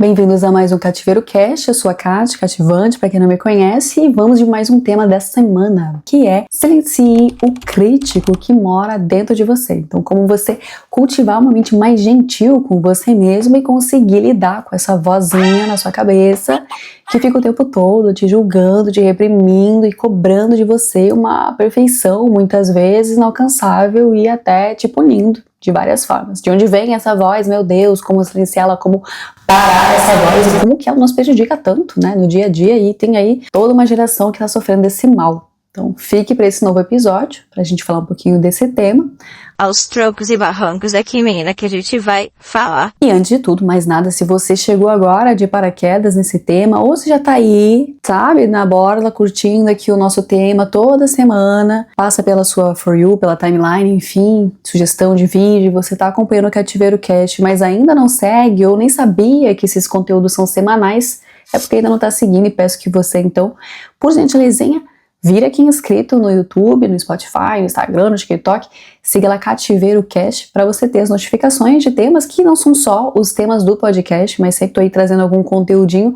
Bem-vindos a mais um Cativeiro Cast, eu sou a Kat, cativante, para quem não me conhece, e vamos de mais um tema dessa semana, que é silencie o crítico que mora dentro de você. Então, como você cultivar uma mente mais gentil com você mesmo e conseguir lidar com essa vozinha na sua cabeça que fica o tempo todo te julgando, te reprimindo e cobrando de você uma perfeição, muitas vezes inalcançável e até te punindo de várias formas. De onde vem essa voz, meu Deus, como silenciá-la, como parar essa voz, como que ela nos prejudica tanto, né, no dia a dia, e tem aí toda uma geração que está sofrendo desse mal. Então fique para esse novo episódio, para a gente falar um pouquinho desse tema. Aos troncos e barrancos aqui, menina, que a gente vai falar. E antes de tudo, mais nada, se você chegou agora de paraquedas nesse tema, ou se já tá aí, sabe, na borda, curtindo aqui o nosso tema toda semana, passa pela sua For You, pela timeline, enfim, sugestão de vídeo, você tá acompanhando o Cativeiro Cast, mas ainda não segue ou nem sabia que esses conteúdos são semanais, é porque ainda não tá seguindo, e peço que você, então, por gentelezinha, vira aqui inscrito no YouTube, no Spotify, no Instagram, no TikTok, siga lá Cativeiro Cast para você ter as notificações de temas que não são só os temas do podcast, mas sempre tô aí trazendo algum conteúdinho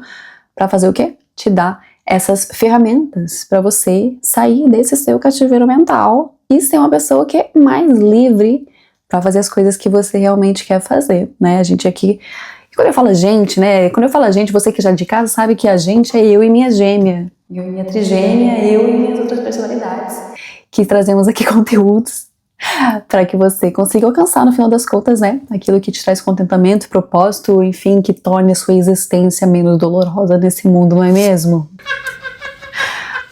para fazer o quê? Te dar essas ferramentas para você sair desse seu cativeiro mental e ser uma pessoa que é mais livre para fazer as coisas que você realmente quer fazer, né? A gente aqui... Quando eu falo gente, né? Quando eu falo gente, você que já é de casa sabe que a gente é eu e minha gêmea. Eu e minha trigêmea, eu e minhas outras personalidades. Que trazemos aqui conteúdos para que você consiga alcançar, no final das contas, né? Aquilo que te traz contentamento, propósito, enfim, que torne a sua existência menos dolorosa nesse mundo, não é mesmo?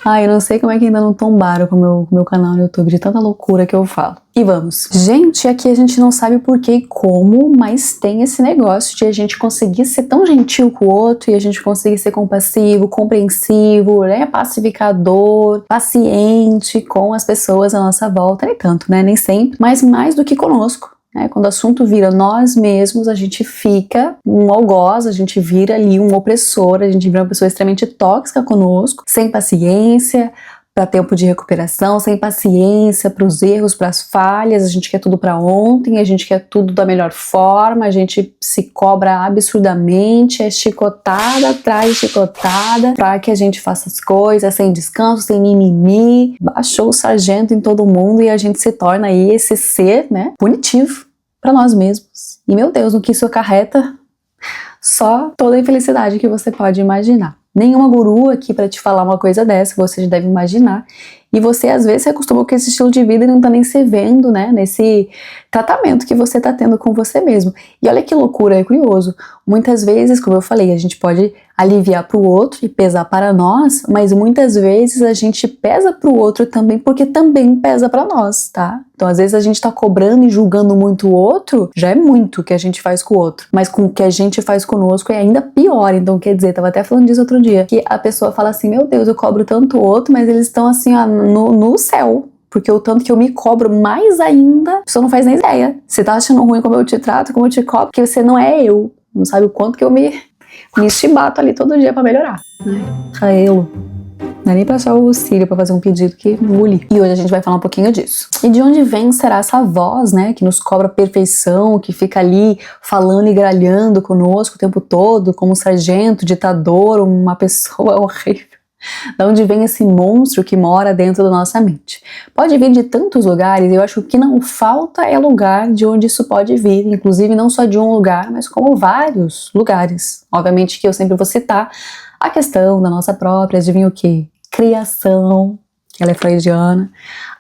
Ai, eu não sei como é que ainda não tombaram com o meu canal no YouTube, de tanta loucura que eu falo. E vamos. Gente, aqui a gente não sabe por que e como, mas tem esse negócio de a gente conseguir ser tão gentil com o outro e a gente conseguir ser compassivo, compreensivo, né, pacificador, paciente com as pessoas à nossa volta. Nem tanto, né, nem sempre, mas mais do que conosco. Quando o assunto vira nós mesmos, a gente fica um algoz, a gente vira ali um opressor, a gente vira uma pessoa extremamente tóxica conosco, sem paciência para tempo de recuperação, sem paciência para os erros, para as falhas, a gente quer tudo para ontem, a gente quer tudo da melhor forma, a gente se cobra absurdamente, é chicotada atrás de chicotada para que a gente faça as coisas sem descanso, sem mimimi, baixou o sargento em todo mundo e a gente se torna aí esse ser, né, punitivo para nós mesmos. E meu Deus, o que isso acarreta? Só toda a infelicidade que você pode imaginar. Nenhuma guru aqui para te falar uma coisa dessa, você já deve imaginar. E você, às vezes, se acostumou com esse estilo de vida e não tá nem se vendo, né, nesse tratamento que você tá tendo com você mesmo. E olha que loucura, é curioso. Muitas vezes, como eu falei, a gente pode aliviar pro outro e pesar para nós, mas muitas vezes a gente pesa pro outro também, porque também pesa para nós, tá? Então, às vezes a gente tá cobrando e julgando muito o outro, já é muito o que a gente faz com o outro. Mas com o que a gente faz conosco é ainda pior. Então, quer dizer, tava até falando disso outro dia, que a pessoa fala assim, meu Deus, eu cobro tanto o outro, mas eles estão assim, ó, no céu. Porque o tanto que eu me cobro mais ainda, a pessoa não faz nem ideia. Você tá achando ruim como eu te trato, como eu te cobro, porque você não é eu. Não sabe o quanto que eu me chibato ali todo dia pra melhorar. Raelo. Não é nem pra achar o auxílio pra fazer um pedido que engoli. E hoje a gente vai falar um pouquinho disso. E de onde vem, será, essa voz, né, que nos cobra perfeição, que fica ali falando e gralhando conosco o tempo todo, como um sargento, ditador, uma pessoa horrível. Da onde vem esse monstro que mora dentro da nossa mente? Pode vir de tantos lugares, eu acho que o que não falta é lugar de onde isso pode vir, inclusive não só de um lugar, mas como vários lugares. Obviamente que eu sempre vou citar a questão da nossa própria, adivinha o quê? Criação, que ela é freudiana,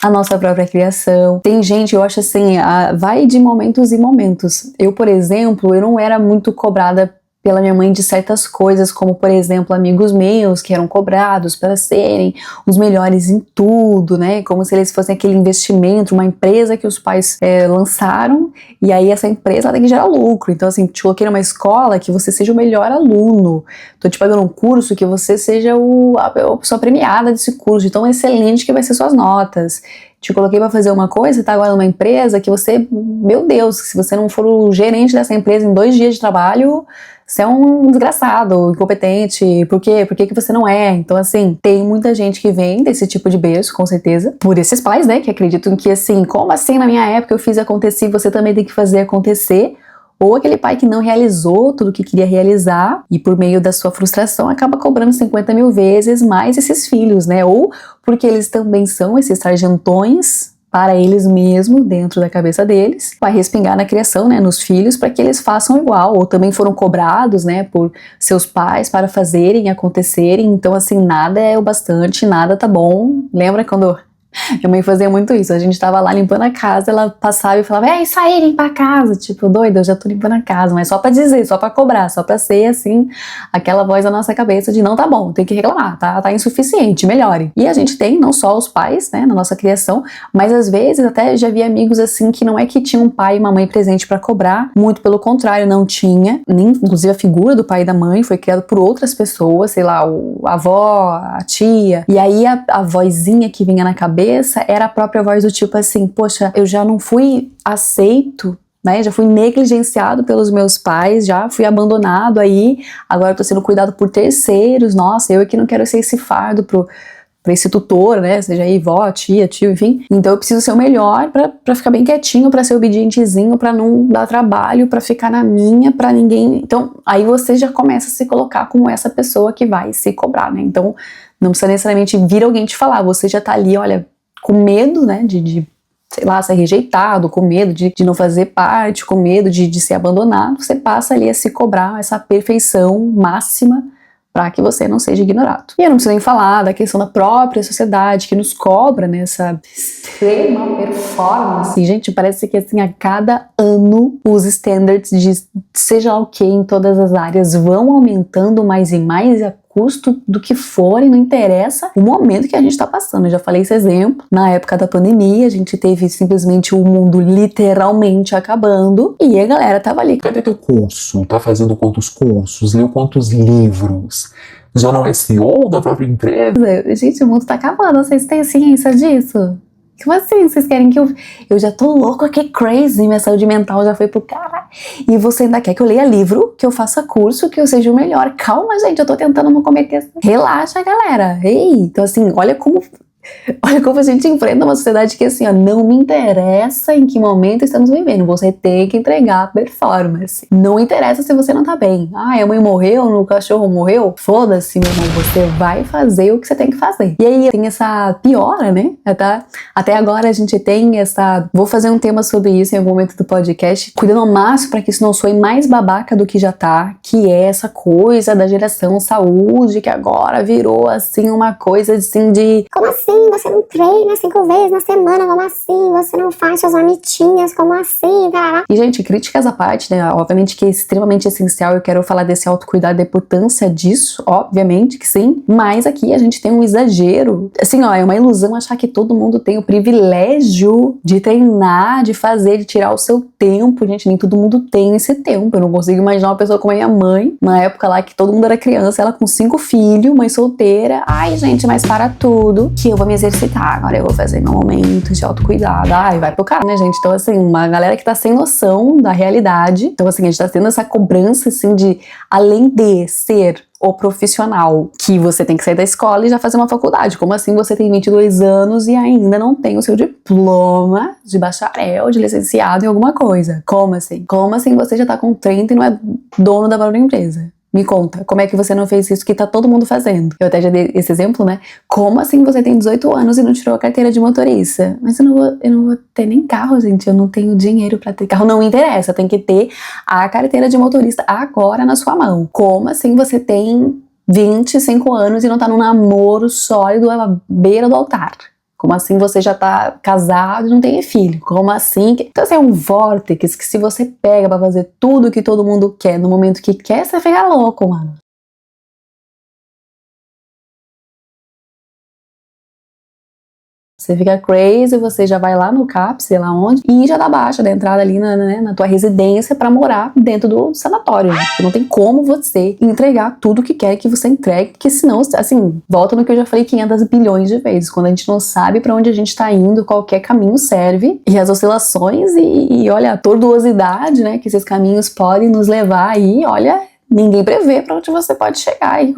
a nossa própria criação. Tem gente, eu acho assim, vai de momentos em momentos. Eu, por exemplo, eu não era muito cobrada pela minha mãe de certas coisas, como por exemplo amigos meus que eram cobrados para serem os melhores em tudo, né, como se eles fossem aquele investimento, uma empresa que os pais lançaram, e aí essa empresa tem que gerar lucro, então assim, te coloquei numa escola que você seja o melhor aluno, tô te pagando um curso que você seja a pessoa premiada desse curso, então excelente que vai ser suas notas. Te coloquei para fazer uma coisa, tá agora numa empresa que você, meu Deus, se você não for o gerente dessa empresa em 2 dias de trabalho, você é um desgraçado, incompetente, por quê? Por que você não é? Então, assim, tem muita gente que vem desse tipo de berço, com certeza, por esses pais, né, que acreditam que, assim, como assim na minha época eu fiz acontecer, você também tem que fazer acontecer, Ou aquele pai que não realizou tudo o que queria realizar e por meio da sua frustração acaba cobrando 50 mil vezes mais esses filhos, né? Ou porque eles também são esses sargentões para eles mesmos, dentro da cabeça deles, vai respingar na criação, né, nos filhos, para que eles façam igual, ou também foram cobrados, né, por seus pais para fazerem acontecerem, então assim, nada é o bastante, nada tá bom. Lembra quando minha mãe fazia muito isso, a gente tava lá limpando a casa, ela passava e falava, é isso aí, limpa a casa, tipo, doida, eu já tô limpando a casa, mas só pra dizer, só pra cobrar, só pra ser assim, aquela voz na nossa cabeça de não tá bom, tem que reclamar, tá insuficiente, melhore. E a gente tem não só os pais, né, na nossa criação, mas às vezes até já vi amigos assim que não é que tinha um pai e uma mãe presente pra cobrar, muito pelo contrário, não tinha, nem inclusive a figura do pai e da mãe foi criada por outras pessoas, sei lá, a avó, a tia, e aí a vozinha que vinha na cabeça era a própria voz do tipo assim, poxa, eu já não fui aceito, né, já fui negligenciado pelos meus pais, já fui abandonado aí, agora eu tô sendo cuidado por terceiros, nossa, eu é que não quero ser esse fardo pra esse tutor, né, seja aí vó, tia, tio, enfim, então eu preciso ser o melhor pra ficar bem quietinho, pra ser obedientezinho, pra não dar trabalho, pra ficar na minha, pra ninguém, então aí você já começa a se colocar como essa pessoa que vai se cobrar, né, então não precisa necessariamente vir alguém te falar, você já tá ali, olha, com medo, né, de sei lá, ser rejeitado, com medo de não fazer parte, com medo de ser abandonado, você passa ali a se cobrar essa perfeição máxima para que você não seja ignorado. E eu não preciso nem falar da questão da própria sociedade que nos cobra nessa extrema performance. E, gente, parece que assim, a cada ano os standards de seja lá o que em todas as áreas vão aumentando mais e mais, a custo do que for, e não interessa o momento que a gente está passando. Eu já falei esse exemplo, na época da pandemia, a gente teve simplesmente o mundo literalmente acabando, e a galera tava ali. Cadê teu curso? Tá fazendo quantos cursos? Leu quantos livros? Já não é CEO da própria empresa? Gente, o mundo tá acabando, vocês têm ciência disso? Como assim? Vocês querem que eu já tô louco aqui, crazy, minha saúde mental já foi pro cara. E você ainda quer que eu leia livro, que eu faça curso, que eu seja o melhor. Calma, gente, eu tô tentando não cometer. Relaxa, galera. Ei, então assim, olha como a gente enfrenta uma sociedade que assim, ó, não me interessa em que momento estamos vivendo, você tem que entregar performance. Não interessa se você não tá bem. Ah, a mãe morreu, o cachorro morreu. Foda-se, meu irmão, você vai fazer o que você tem que fazer. E aí tem essa piora, né? Até agora a gente tem essa... Vou fazer um tema sobre isso em algum momento do podcast, cuidando ao máximo para que isso não soe mais babaca do que já tá, que é essa coisa da geração saúde, que agora virou assim uma coisa assim de... Como assim? Você não treina 5 vezes na semana? Como assim? Você não faz suas marmitinhas? Como assim? Tarará. E, gente, críticas à parte, né? Obviamente que é extremamente essencial, eu quero falar desse autocuidado, da importância disso, obviamente que sim, mas aqui a gente tem um exagero. Assim, ó, é uma ilusão achar que todo mundo tem o privilégio de treinar, de fazer, de tirar o seu tempo. Gente, nem todo mundo tem esse tempo. Eu não consigo imaginar uma pessoa como a minha mãe, na época lá que todo mundo era criança, ela com 5 filhos, mãe solteira. Ai, gente, mas para tudo, que eu vou me exercitar, agora eu vou fazer meu momento de autocuidado. Ai, vai pro cara, né, gente? Então, assim, uma galera que tá sem noção da realidade. Então, assim, a gente tá tendo essa cobrança, assim, de além de ser o profissional, que você tem que sair da escola e já fazer uma faculdade. Como assim você tem 22 anos e ainda não tem o seu diploma de bacharel, de licenciado em alguma coisa? Como assim? Como assim você já tá com 30 e não é dono da própria empresa? Me conta, como é que você não fez isso que tá todo mundo fazendo? Eu até já dei esse exemplo, né? Como assim você tem 18 anos e não tirou a carteira de motorista? Mas eu não vou ter nem carro, gente. Eu não tenho dinheiro pra ter carro. Não interessa, tem que ter a carteira de motorista agora na sua mão. Como assim você tem 25 anos e não tá num namoro sólido à beira do altar? Como assim você já tá casado e não tem filho? Como assim? Então, assim, é um vórtice que se você pega pra fazer tudo que todo mundo quer no momento que quer, você fica louco, mano. Você fica crazy, você já vai lá no CAP, sei lá onde, e já dá baixa da entrada ali na tua residência pra morar dentro do sanatório. Né? Não tem como você entregar tudo que quer que você entregue, porque senão, assim, volta no que eu já falei 500 bilhões de vezes. Quando a gente não sabe pra onde a gente tá indo, qualquer caminho serve, e as oscilações e olha, a tortuosidade, né, que esses caminhos podem nos levar aí, olha... Ninguém prevê para onde você pode chegar aí,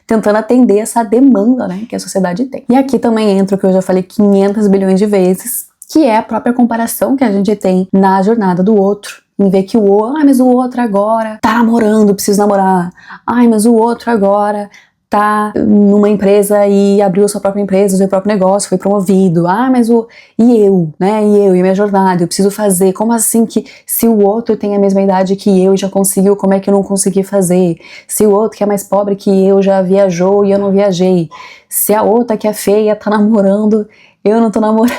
tentando atender essa demanda, né, que a sociedade tem. E aqui também entra o que eu já falei 500 bilhões de vezes, que é a própria comparação que a gente tem na jornada do outro. em ver que o outro, mas o outro agora tá namorando, preciso namorar. Ai, mas o outro agora tá numa empresa e abriu a sua própria empresa, o seu próprio negócio, foi promovido. Ah, mas e eu, né? E minha jornada, eu preciso fazer. Como assim que se o outro tem a mesma idade que eu e já conseguiu, como é que eu não consegui fazer? Se o outro que é mais pobre que eu já viajou e eu não viajei. Se a outra que é feia tá namorando, eu não tô namorando.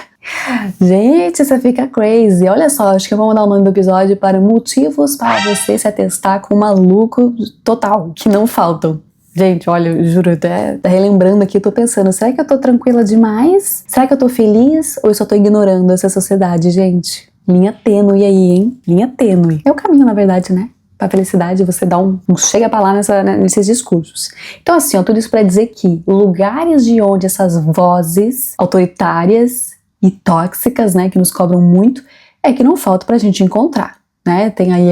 Gente, você fica crazy. Olha só, acho que eu vou mudar o nome do episódio para motivos para você se atestar com um maluco total, que não faltam. Gente, olha, eu juro, até relembrando aqui, eu tô pensando, será que eu tô tranquila demais? Será que eu tô feliz? Ou eu só tô ignorando essa sociedade, gente? Linha tênue aí, hein? Linha tênue. É o caminho, na verdade, né? Pra felicidade, você dá um chega pra lá nesses discursos. Então, assim, ó, tudo isso pra dizer que lugares de onde essas vozes autoritárias e tóxicas, né, que nos cobram muito, é que não falta pra gente encontrar. Né? Tem aí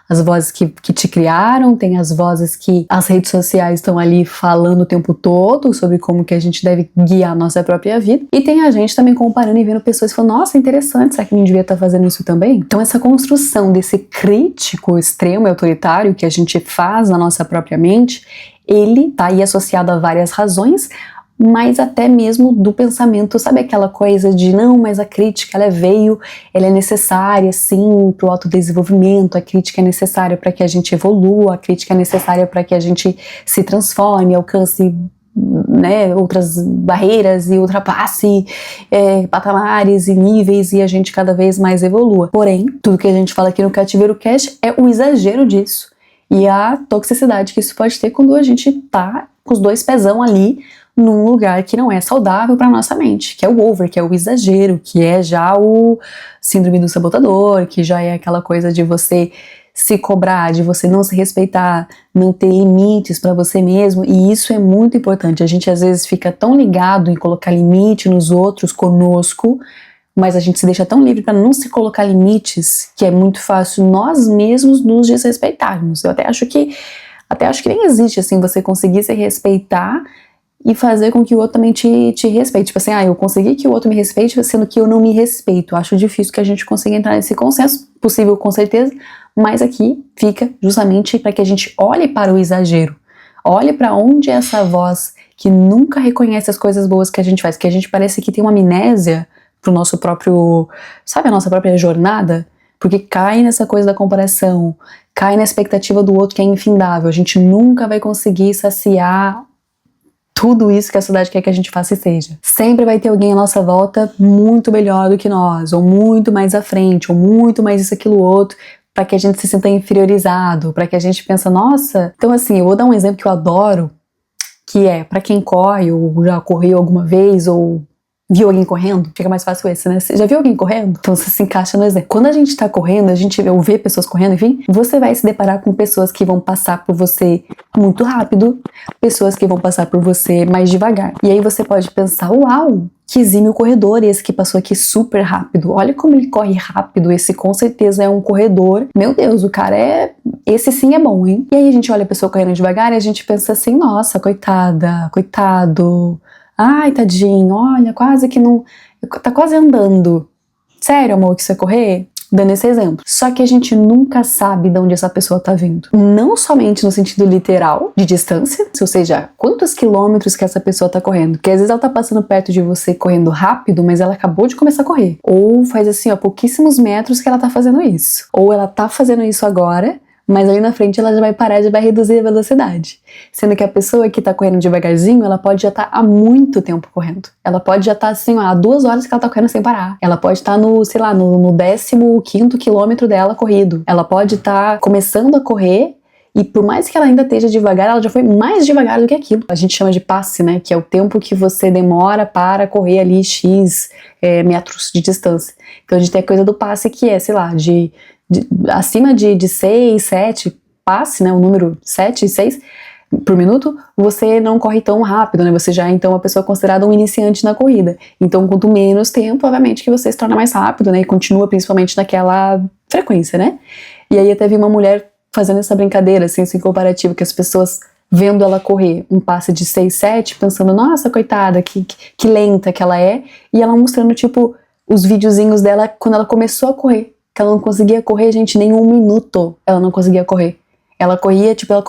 as vozes que te criaram, tem as vozes que as redes sociais estão ali falando o tempo todo sobre como que a gente deve guiar a nossa própria vida, e tem a gente também comparando e vendo pessoas e falando, nossa, interessante, será que não devia estar fazendo isso também? Então essa construção desse crítico extremo e autoritário que a gente faz na nossa própria mente, ele tá aí associado a várias razões, mas até mesmo do pensamento, sabe aquela coisa de não, mas a crítica ela é necessária sim para o autodesenvolvimento, a crítica é necessária para que a gente evolua, a crítica é necessária para que a gente se transforme, alcance, né, outras barreiras e ultrapasse patamares e níveis e a gente cada vez mais evolua. Porém, tudo que a gente fala aqui no Cativeiro Cast é o exagero disso e a toxicidade que isso pode ter quando a gente tá com os dois pezão ali num lugar que não é saudável para nossa mente, que é o over, que é o exagero, que é já o síndrome do sabotador, que já é aquela coisa de você se cobrar, de você não se respeitar, não ter limites para você mesmo, e isso é muito importante. A gente às vezes fica tão ligado em colocar limite nos outros, conosco, mas a gente se deixa tão livre para não se colocar limites, que é muito fácil nós mesmos nos desrespeitarmos. Eu até acho que nem existe assim você conseguir se respeitar e fazer com que o outro também te respeite. Tipo assim, eu consegui que o outro me respeite, sendo que eu não me respeito. Acho difícil que a gente consiga entrar nesse consenso, possível com certeza, mas aqui fica justamente para que a gente olhe para o exagero. Olhe para onde é essa voz que nunca reconhece as coisas boas que a gente faz, que a gente parece que tem uma amnésia pro nosso próprio, sabe, a nossa própria jornada, porque cai nessa coisa da comparação, cai na expectativa do outro que é infindável. A gente nunca vai conseguir saciar tudo isso que a sociedade quer que a gente faça e seja. Sempre vai ter alguém à nossa volta muito melhor do que nós, ou muito mais à frente, ou muito mais isso, aquilo, outro, para que a gente se sinta inferiorizado, para que a gente pense, nossa... Então assim, eu vou dar um exemplo que eu adoro, que é, para quem corre, ou já correu alguma vez, ou viu alguém correndo, fica mais fácil esse, né? Você já viu alguém correndo? Então você se encaixa no exemplo. Quando a gente tá correndo, a gente vê pessoas correndo, enfim, você vai se deparar com pessoas que vão passar por você muito rápido, pessoas que vão passar por você mais devagar. E aí você pode pensar, uau, que exímio corredor esse que passou aqui super rápido. Olha como ele corre rápido, esse com certeza é um corredor. Meu Deus, o cara esse sim é bom, hein? E aí a gente olha a pessoa correndo devagar e a gente pensa assim, nossa, coitada, coitado... Ai, tadinho, olha, quase que não... Tá quase andando. Sério, amor, que você vai correr? Dando esse exemplo. Só que a gente nunca sabe de onde essa pessoa tá vindo. Não somente no sentido literal, de distância, ou seja, quantos quilômetros que essa pessoa tá correndo. Porque às vezes ela tá passando perto de você correndo rápido, mas ela acabou de começar a correr. Ou faz assim, pouquíssimos metros que ela tá fazendo isso. Ou ela tá fazendo isso agora, mas ali na frente ela já vai parar, já vai reduzir a velocidade. Sendo que a pessoa que tá correndo devagarzinho, ela pode já estar há muito tempo correndo. Ela pode já estar assim, há 2 horas que ela tá correndo sem parar. Ela pode estar no 15º quilômetro dela corrido. Ela pode estar começando a correr e por mais que ela ainda esteja devagar, ela já foi mais devagar do que aquilo. A gente chama de passe, né? Que é o tempo que você demora para correr ali X metros de distância. Então a gente tem a coisa do passe que é, acima de 6, 7 passe, né, o número 7 e 6 por minuto, você não corre tão rápido, né, você já é então uma pessoa considerada um iniciante na corrida. Então quanto menos tempo, obviamente que você se torna mais rápido, né, e continua principalmente naquela frequência, né. E aí até vi uma mulher fazendo essa brincadeira, assim, esse comparativo, que as pessoas vendo ela correr um passe de 6, 7, pensando, nossa, coitada, que lenta que ela é, e ela mostrando, tipo, os videozinhos dela quando ela começou a correr. que ela não conseguia correr, gente, nem 1 minuto ela não conseguia correr. Ela corria, tipo, ela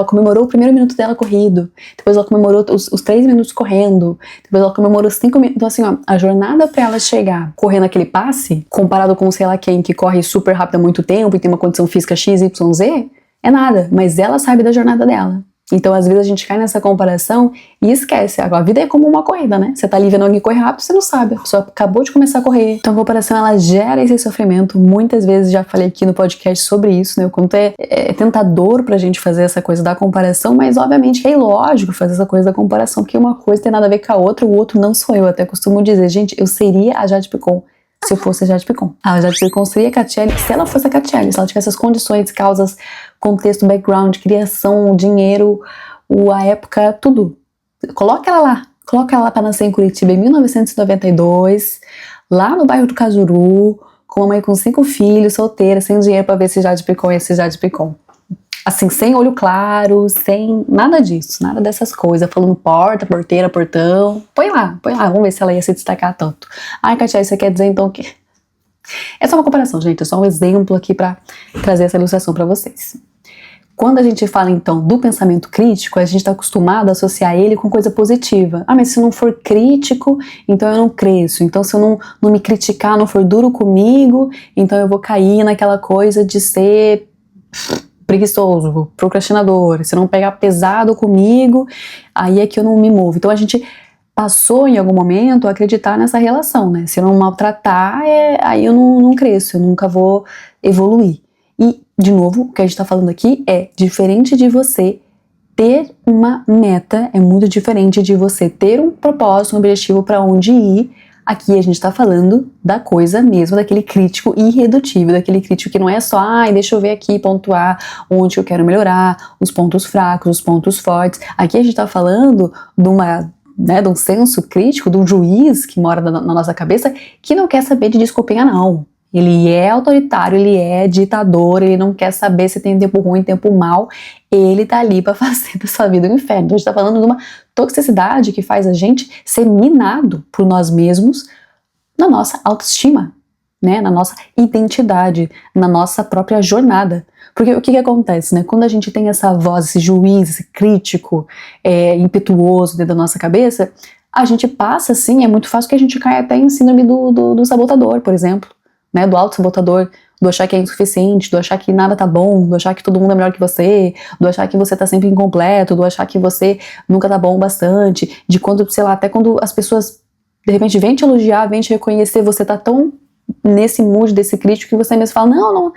comemorou o primeiro minuto dela corrido, depois ela comemorou os 3 minutos correndo, depois ela comemorou os 5 minutos. Então, assim, ó, a jornada pra ela chegar correndo aquele passe, comparado com, sei lá quem, que corre super rápido há muito tempo e tem uma condição física XYZ, é nada, mas ela sabe da jornada dela. Então, às vezes a gente cai nessa comparação e esquece. Agora, a vida é como uma corrida, né? Você tá ali vendo alguém correr rápido, você não sabe. A pessoa acabou de começar a correr. Então, a comparação, ela gera esse sofrimento. Muitas vezes, já falei aqui no podcast sobre isso, né? O quanto é tentador pra gente fazer essa coisa da comparação, mas, obviamente, que é ilógico fazer essa coisa da comparação, porque uma coisa tem nada a ver com a outra, o outro não sou eu. Até costumo dizer, gente, eu seria a Jade Picon se eu fosse a Jade Picon. A Jade Picon seria a Catiele se ela fosse a Catiele, se ela tivesse as condições, causas, contexto, background, criação, dinheiro, a época, tudo. Coloca ela lá pra nascer em Curitiba em 1992, lá no bairro do Cajuru, com uma mãe com 5 filhos, solteira, sem dinheiro pra ver esse Jade Picon e esse Jade Picon. Assim, sem olho claro, sem nada disso, nada dessas coisas, falando porta, porteira, portão. Põe lá, vamos ver se ela ia se destacar tanto. Ai, Katia, você quer dizer então que... É só uma comparação, gente, é só um exemplo aqui pra trazer essa ilustração pra vocês. Quando a gente fala, então, do pensamento crítico, a gente está acostumado a associar ele com coisa positiva. Ah, mas se eu não for crítico, então eu não cresço. Então, se eu não me criticar, não for duro comigo, então eu vou cair naquela coisa de ser preguiçoso, procrastinador. Se eu não pegar pesado comigo, aí é que eu não me movo. Então, a gente passou, em algum momento, a acreditar nessa relação, né? Se eu não maltratar, aí eu não cresço, eu nunca vou evoluir. E, de novo, o que a gente está falando aqui é diferente de você ter uma meta, é muito diferente de você ter um propósito, um objetivo para onde ir. Aqui a gente está falando da coisa mesmo, daquele crítico irredutível, daquele crítico que não é só, deixa eu ver aqui, pontuar onde eu quero melhorar, os pontos fracos, os pontos fortes. Aqui a gente está falando de um senso crítico, de um juiz que mora na nossa cabeça, que não quer saber de desculpinha, não. Ele é autoritário, ele é ditador, ele não quer saber se tem tempo ruim, tempo mal, ele tá ali pra fazer da sua vida um inferno. Então a gente tá falando de uma toxicidade que faz a gente ser minado por nós mesmos na nossa autoestima, né? Na nossa identidade, na nossa própria jornada. Porque o que acontece, né? Quando a gente tem essa voz, esse juiz, esse crítico, impetuoso dentro da nossa cabeça, a gente passa, assim, é muito fácil que a gente caia até em síndrome do sabotador, por exemplo. Né, do auto-sabotador, do achar que é insuficiente, do achar que nada tá bom, do achar que todo mundo é melhor que você, do achar que você tá sempre incompleto, do achar que você nunca tá bom o bastante, de quando, sei lá, até quando as pessoas de repente vêm te elogiar, vêm te reconhecer, você tá tão nesse mood desse crítico que você mesmo fala, não,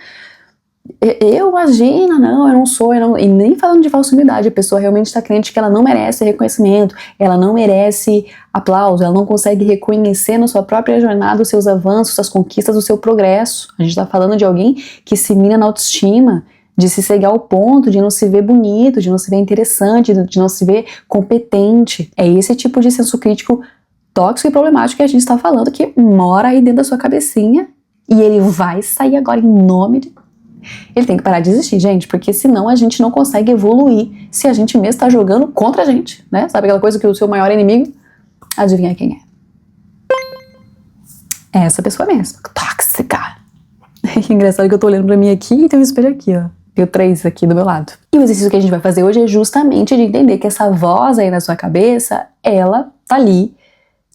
eu imagina, não, eu não sou, e nem falando de falsa humildade, a pessoa realmente está crente que ela não merece reconhecimento, ela não merece aplauso, ela não consegue reconhecer na sua própria jornada os seus avanços, suas conquistas, o seu progresso. A gente está falando de alguém que se mina na autoestima, de se cegar ao ponto de não se ver bonito, de não se ver interessante, de não se ver competente. É esse tipo de senso crítico tóxico e problemático que a gente está falando, que mora aí dentro da sua cabecinha, e ele vai sair agora em nome de... Ele tem que parar de existir, gente, porque senão a gente não consegue evoluir se a gente mesmo está jogando contra a gente, né? Sabe aquela coisa que o seu maior inimigo, adivinha quem é? É essa pessoa mesmo, tóxica. Engraçado que eu tô olhando pra mim aqui e tem um espelho aqui, ó. Tem 3 aqui do meu lado. E o exercício que a gente vai fazer hoje é justamente de entender que essa voz aí na sua cabeça, ela tá ali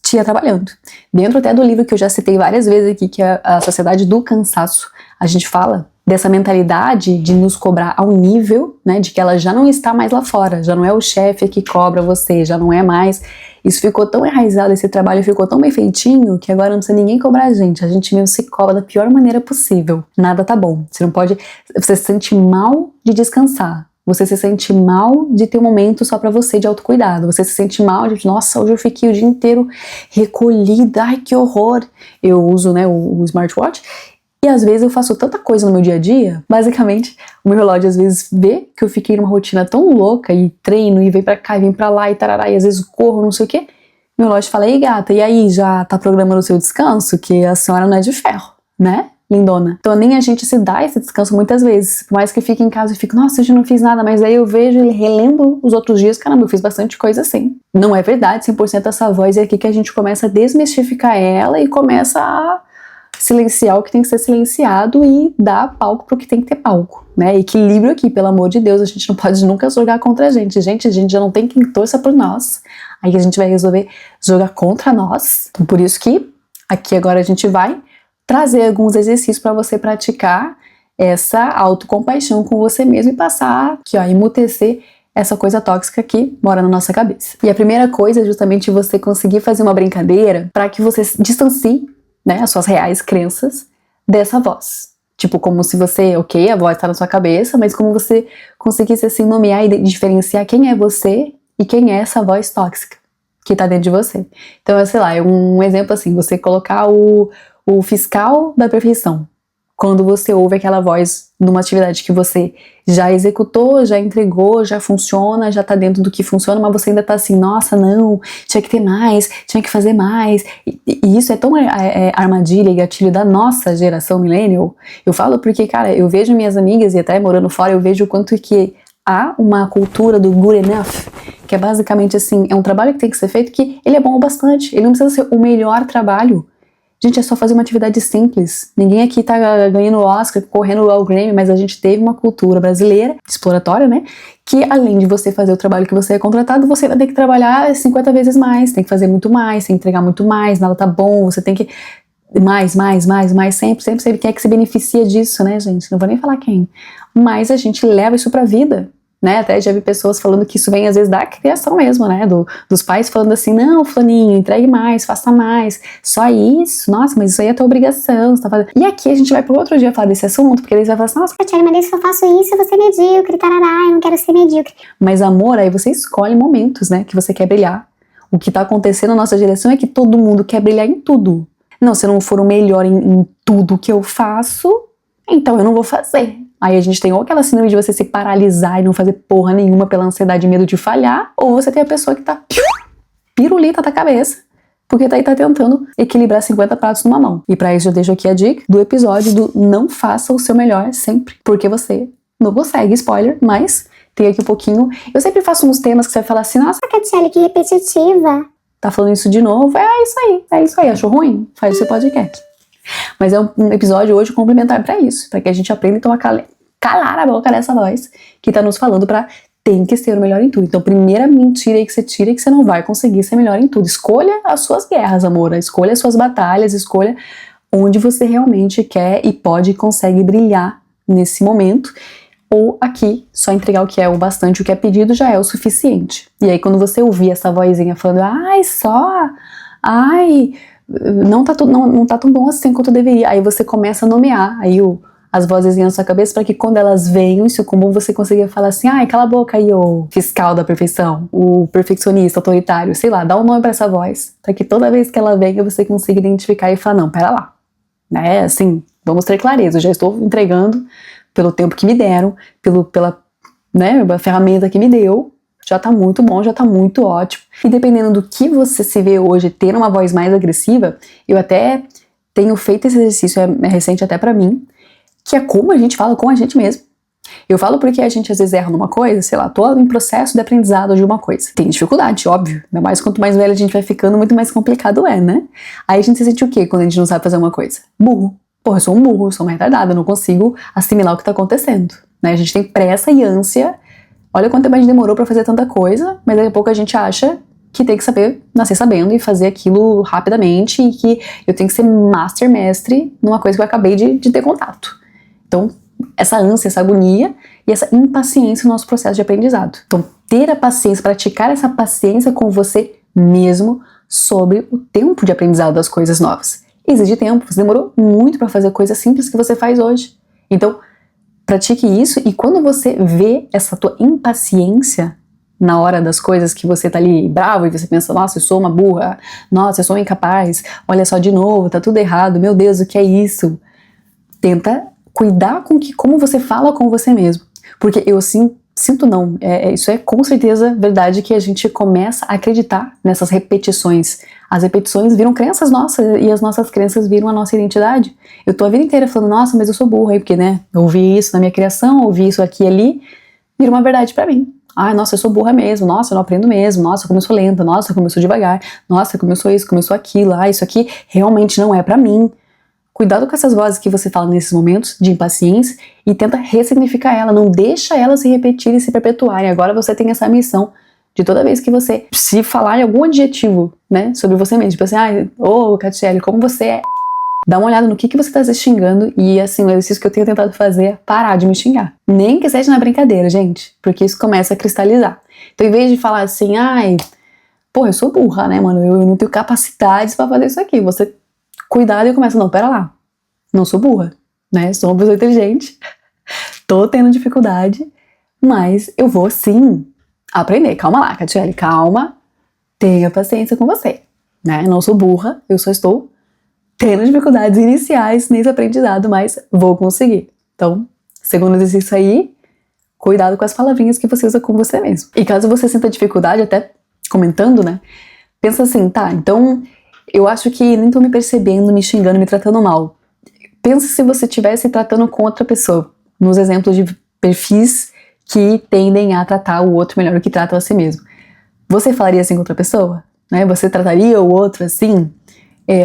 te atrapalhando. Dentro até do livro que eu já citei várias vezes aqui, que é a Sociedade do Cansaço, a gente fala dessa mentalidade de nos cobrar ao nível, né, de que ela já não está mais lá fora, já não é o chefe que cobra você, já não é mais. Isso ficou tão enraizado, esse trabalho ficou tão bem feitinho, que agora não precisa ninguém cobrar a gente mesmo se cobra da pior maneira possível. Nada tá bom, você se sente mal de descansar, você se sente mal de ter um momento só pra você de autocuidado, você se sente mal de, nossa, hoje eu fiquei o dia inteiro recolhida, ai que horror. Eu uso, né, o smartwatch, e às vezes eu faço tanta coisa no meu dia a dia, basicamente, o meu relógio às vezes vê que eu fiquei numa rotina tão louca, e treino, e vem pra cá, e vem pra lá, e tarará, e às vezes corro, não sei o quê. Meu relógio fala, ei gata, e aí, já tá programando o seu descanso? Que a senhora não é de ferro, né, lindona? Então nem a gente se dá esse descanso muitas vezes, por mais que eu fique em casa e fico, nossa, hoje eu não fiz nada, mas aí eu vejo e relembro os outros dias, caramba, eu fiz bastante coisa assim. Não é verdade, 100% essa voz é aqui que a gente começa a desmistificar ela e começa a silenciar o que tem que ser silenciado e dar palco pro que tem que ter palco, né? Equilíbrio aqui, pelo amor de Deus, a gente não pode nunca jogar contra a gente. Gente, a gente já não tem quem torça por nós. Aí a gente vai resolver jogar contra nós. Então, por isso que aqui agora a gente vai trazer alguns exercícios para você praticar essa autocompaixão com você mesmo e passar aqui, ó, emutecer essa coisa tóxica que mora na nossa cabeça. E a primeira coisa é justamente você conseguir fazer uma brincadeira para que você distancie, né, as suas reais crenças dessa voz. Tipo, como se você, ok, a voz tá na sua cabeça, mas como você conseguisse assim nomear e diferenciar quem é você e quem é essa voz tóxica que tá dentro de você. Então, sei lá, um exemplo assim, você colocar o fiscal da perfeição. Quando você ouve aquela voz numa atividade que você já executou, já entregou, já funciona, já tá dentro do que funciona, mas você ainda tá assim, nossa, não, tinha que ter mais, tinha que fazer mais. E isso é tão armadilha e gatilho da nossa geração millennial. Eu falo porque, cara, eu vejo minhas amigas, e até morando fora, eu vejo o quanto que há uma cultura do good enough, que é basicamente assim, é um trabalho que tem que ser feito que ele é bom o bastante, ele não precisa ser o melhor trabalho. Gente, é só fazer uma atividade simples. Ninguém aqui tá ganhando Oscar, correndo ao Grammy, mas a gente teve uma cultura brasileira, exploratória, né? Que além de você fazer o trabalho que você é contratado, você vai ter que trabalhar 50 vezes mais, tem que fazer muito mais, tem que entregar muito mais, nada tá bom, você tem que mais, sempre. Quem é que se beneficia disso, né, gente? Não vou nem falar quem. Mas a gente leva isso pra vida. Né, até já vi pessoas falando que isso vem às vezes da criação mesmo, né, dos pais falando assim, não, fulaninho, entregue mais, faça mais, só isso, nossa, mas isso aí é tua obrigação, você tá fazendo. E aqui a gente vai pro outro dia falar desse assunto, porque eles vão falar assim, nossa, Tatiana, mas se eu faço isso, eu vou ser medíocre, tarará, eu não quero ser medíocre. Mas amor, aí você escolhe momentos, né, que você quer brilhar. O que tá acontecendo na nossa geração é que todo mundo quer brilhar em tudo. Não, se eu não for o melhor em tudo que eu faço, então eu não vou fazer. Aí a gente tem ou aquela síndrome de você se paralisar e não fazer porra nenhuma pela ansiedade e medo de falhar, ou você tem a pessoa que tá pirulita da cabeça, porque daí tá tentando equilibrar 50 pratos numa mão. E pra isso eu deixo aqui a dica do episódio do não faça o seu melhor sempre, porque você não consegue, spoiler, mas tem aqui um pouquinho. Eu sempre faço uns temas que você vai falar assim, nossa, Catiele, que repetitiva. Tá falando isso de novo? É isso aí, achou ruim? Faz o seu podcast. Mas é um episódio hoje complementar pra isso, pra que a gente aprenda então a calar a boca dessa voz que tá nos falando pra tem que ser o melhor em tudo. Então, primeira mentira aí que você tira é que você não vai conseguir ser melhor em tudo. Escolha as suas guerras, amor, escolha as suas batalhas, escolha onde você realmente quer e pode e consegue brilhar nesse momento. Ou aqui, só entregar o que é o bastante, o que é pedido já é o suficiente. E aí, quando você ouvir essa vozinha falando, não tá tão bom assim quanto deveria. Aí você começa a nomear aí as vozinhas na sua cabeça para que quando elas venham, isso é comum, você consiga falar assim, cala a boca aí, o fiscal da perfeição, o perfeccionista, autoritário, sei lá, dá um nome para essa voz, para que toda vez que ela venha você consiga identificar e falar, não, pera lá, né, assim, vamos ter clareza, eu já estou entregando pelo tempo que me deram, pela ferramenta que me deu, já tá muito bom, já tá muito ótimo. E dependendo do que você se vê hoje ter uma voz mais agressiva, eu até tenho feito esse exercício, é recente até pra mim, que é como a gente fala com a gente mesmo. Eu falo porque a gente às vezes erra numa coisa, sei lá, tô em processo de aprendizado de uma coisa. Tem dificuldade, óbvio, ainda mais quanto mais velha a gente vai ficando, muito mais complicado né? Aí a gente se sente o quê quando a gente não sabe fazer uma coisa? Burro. Porra, eu sou um burro, eu sou uma retardada, eu não consigo assimilar o que tá acontecendo, né? A gente tem pressa e ânsia. Olha quanto tempo a gente demorou pra fazer tanta coisa, mas daqui a pouco a gente acha que tem que saber, nascer sabendo e fazer aquilo rapidamente e que eu tenho que ser mestre numa coisa que eu acabei de ter contato. Então, essa ânsia, essa agonia e essa impaciência no nosso processo de aprendizado. Então, ter a paciência, praticar essa paciência com você mesmo sobre o tempo de aprendizado das coisas novas. Exige tempo, você demorou muito para fazer coisas simples que você faz hoje. Então, pratique isso e quando você vê essa tua impaciência na hora das coisas que você tá ali bravo e você pensa, nossa, eu sou uma burra, nossa, eu sou incapaz, olha só de novo, tá tudo errado, meu Deus, o que é isso? Tenta cuidar com como você fala com você mesmo. Porque eu sinto não, isso é com certeza verdade que a gente começa a acreditar nessas repetições. As repetições viram crenças nossas e as nossas crenças viram a nossa identidade. Eu tô a vida inteira falando, nossa, mas eu sou burra, aí porque, né, eu ouvi isso na minha criação, ouvi isso aqui e ali, vira uma verdade pra mim. Nossa, eu sou burra mesmo, nossa, eu não aprendo mesmo, nossa, como eu sou lenta, nossa, como eu sou devagar, nossa, como eu sou isso, como eu sou aquilo, isso aqui realmente não é pra mim. cuidado com essas vozes que você fala nesses momentos de impaciência e tenta ressignificar ela, não deixa ela se repetir e se perpetuar. E agora você tem essa missão de toda vez que você se falar em algum adjetivo, né, sobre você mesmo, tipo assim, ô Catiele, como você é, dá uma olhada no que você tá se xingando e assim, o exercício que eu tenho tentado fazer é parar de me xingar. Nem que seja na brincadeira, gente, porque isso começa a cristalizar. Então, em vez de falar assim, eu sou burra, né, mano, eu não tenho capacidades pra fazer isso aqui, você cuidado e começa, não, pera lá, não sou burra, né, sou uma pessoa inteligente, tô tendo dificuldade, mas eu vou sim aprender. Calma lá, Catiele, calma, tenha paciência com você, né, não sou burra, eu só estou tendo dificuldades iniciais nesse aprendizado, mas vou conseguir. Então, segundo exercício aí, cuidado com as palavrinhas que você usa com você mesmo. E caso você sinta dificuldade, até comentando, né, pensa assim, tá, então eu acho que nem tô me percebendo, me xingando, me tratando mal. Pensa se você estivesse tratando com outra pessoa, nos exemplos de perfis que tendem a tratar o outro melhor do que tratam a si mesmo. Você falaria assim com outra pessoa? Né? Você trataria o outro assim?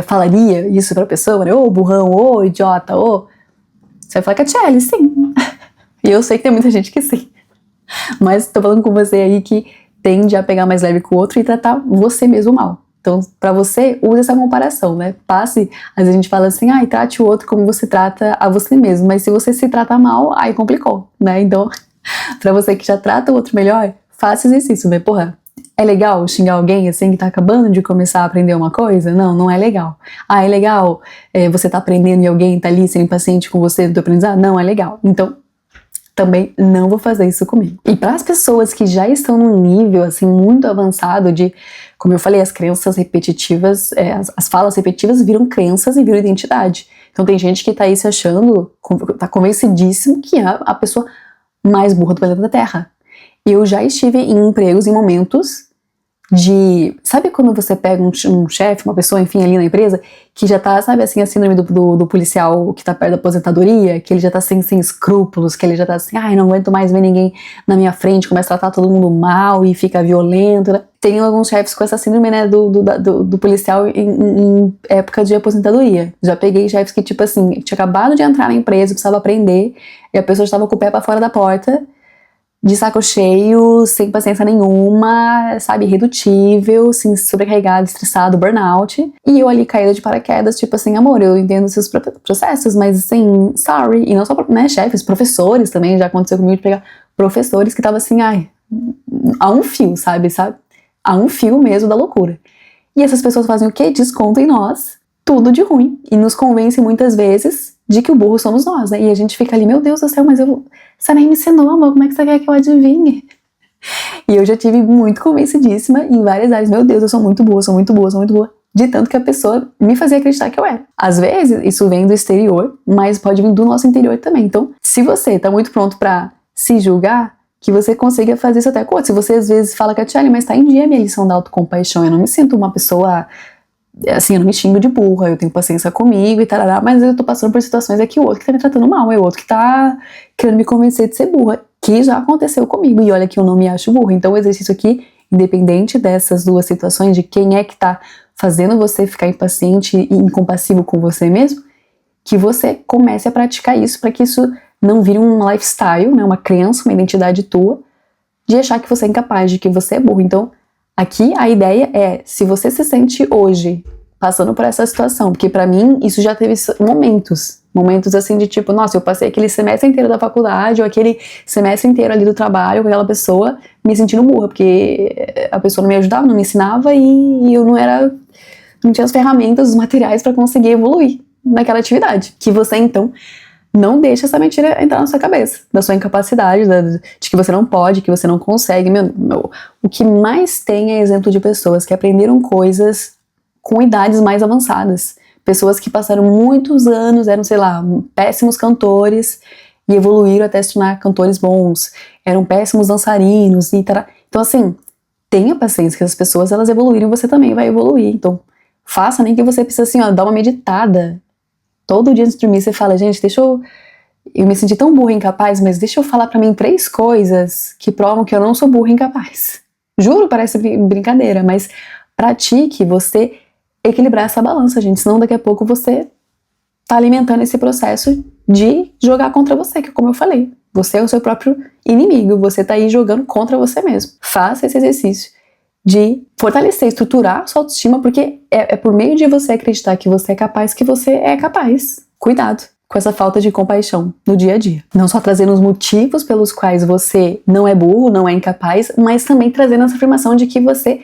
Falaria isso pra pessoa? Né? Ô burrão, ô idiota, ô... Você vai falar, Catiele, sim. E eu sei que tem muita gente que sim. Mas tô falando com você aí que tende a pegar mais leve com o outro e tratar você mesmo mal. Então, pra você, use essa comparação, né? Passe, às vezes a gente fala assim, trate o outro como você trata a você mesmo. Mas se você se trata mal, aí complicou, né? Então, pra você que já trata o outro melhor, faça exercício, né? Porra, é legal xingar alguém assim que tá acabando de começar a aprender uma coisa? Não, não é legal. É legal você tá aprendendo e alguém tá ali sendo impaciente com você no teu aprendizado? Não é legal. Então, também não vou fazer isso comigo. E para as pessoas que já estão num nível assim muito avançado de, como eu falei, as crenças repetitivas, as falas repetitivas viram crenças e viram identidade. Então tem gente que tá aí se achando, tá convencidíssimo que é a pessoa mais burra do planeta Terra. Eu já estive em empregos, em momentos de... Sabe quando você pega um chefe, uma pessoa, enfim, ali na empresa, que já tá, sabe assim, a síndrome do policial que tá perto da aposentadoria, que ele já tá sem escrúpulos, que ele já tá assim, não aguento mais ver ninguém na minha frente, começa a tratar todo mundo mal e fica violento, né? Tem alguns chefes com essa síndrome, né, do policial em época de aposentadoria. Já peguei chefes que, tipo assim, tinha acabado de entrar na empresa, precisava aprender, e a pessoa estava com o pé pra fora da porta, de saco cheio, sem paciência nenhuma, sabe, irredutível, assim, sobrecarregado, estressado, burnout. E eu ali caída de paraquedas, tipo assim, amor, eu entendo seus processos, mas assim, sorry. E não só, né, chefes, professores também, já aconteceu comigo de pegar professores que tava assim, a um fio, sabe? A um fio mesmo da loucura. E essas pessoas fazem o quê? Descontam em nós tudo de ruim. E nos convencem muitas vezes de que o burro somos nós, né? E a gente fica ali, meu Deus do céu, mas você nem me ensinou, amor, como é que você quer que eu adivinhe? E eu já tive muito convencidíssima em várias áreas, meu Deus, eu sou muito boa, sou muito boa, sou muito boa, de tanto que a pessoa me fazia acreditar que eu era. Às vezes, isso vem do exterior, mas pode vir do nosso interior também. Então, se você tá muito pronto pra se julgar, que você consiga fazer isso até com outro. Se você às vezes fala, Catiele, mas tá em dia a minha lição da autocompaixão, eu não me sinto uma pessoa... Assim, eu não me xingo de burra, eu tenho paciência comigo e tarará, mas eu tô passando por situações que o outro que tá me tratando mal, é o outro que tá querendo me convencer de ser burra, que já aconteceu comigo, e olha que eu não me acho burra. Então o exercício aqui, independente dessas duas situações, de quem é que tá fazendo você ficar impaciente e incompassivo com você mesmo, que você comece a praticar isso para que isso não vire um lifestyle, né, uma crença, uma identidade tua, de achar que você é incapaz, de que você é burro. Então, aqui a ideia é, se você se sente hoje passando por essa situação, porque pra mim isso já teve momentos assim de tipo, nossa, eu passei aquele semestre inteiro da faculdade ou aquele semestre inteiro ali do trabalho com aquela pessoa me sentindo burra, porque a pessoa não me ajudava, não me ensinava e eu não tinha as ferramentas, os materiais pra conseguir evoluir naquela atividade, que você então não deixa essa mentira entrar na sua cabeça, da sua incapacidade, de que você não pode, que você não consegue. O que mais tem é exemplo de pessoas que aprenderam coisas com idades mais avançadas. Pessoas que passaram muitos anos, eram, sei lá, péssimos cantores e evoluíram até se tornar cantores bons. Eram péssimos dançarinos e tal. Então, assim, tenha paciência que as pessoas, elas evoluíram e você também vai evoluir. Então, faça, nem que você precisa, assim, dar uma meditada. Todo dia antes de dormir você fala, gente, eu me senti tão burra e incapaz, mas deixa eu falar pra mim 3 coisas que provam que eu não sou burra e incapaz. Juro, parece brincadeira, mas pratique você equilibrar essa balança, gente, senão daqui a pouco você tá alimentando esse processo de jogar contra você, que como eu falei, você é o seu próprio inimigo, você tá aí jogando contra você mesmo. Faça esse exercício de fortalecer, estruturar a sua autoestima, porque é por meio de você acreditar que você é capaz que você é capaz. Cuidado com essa falta de compaixão no dia a dia. Não só trazendo os motivos pelos quais você não é burro, não é incapaz, mas também trazendo essa afirmação de que você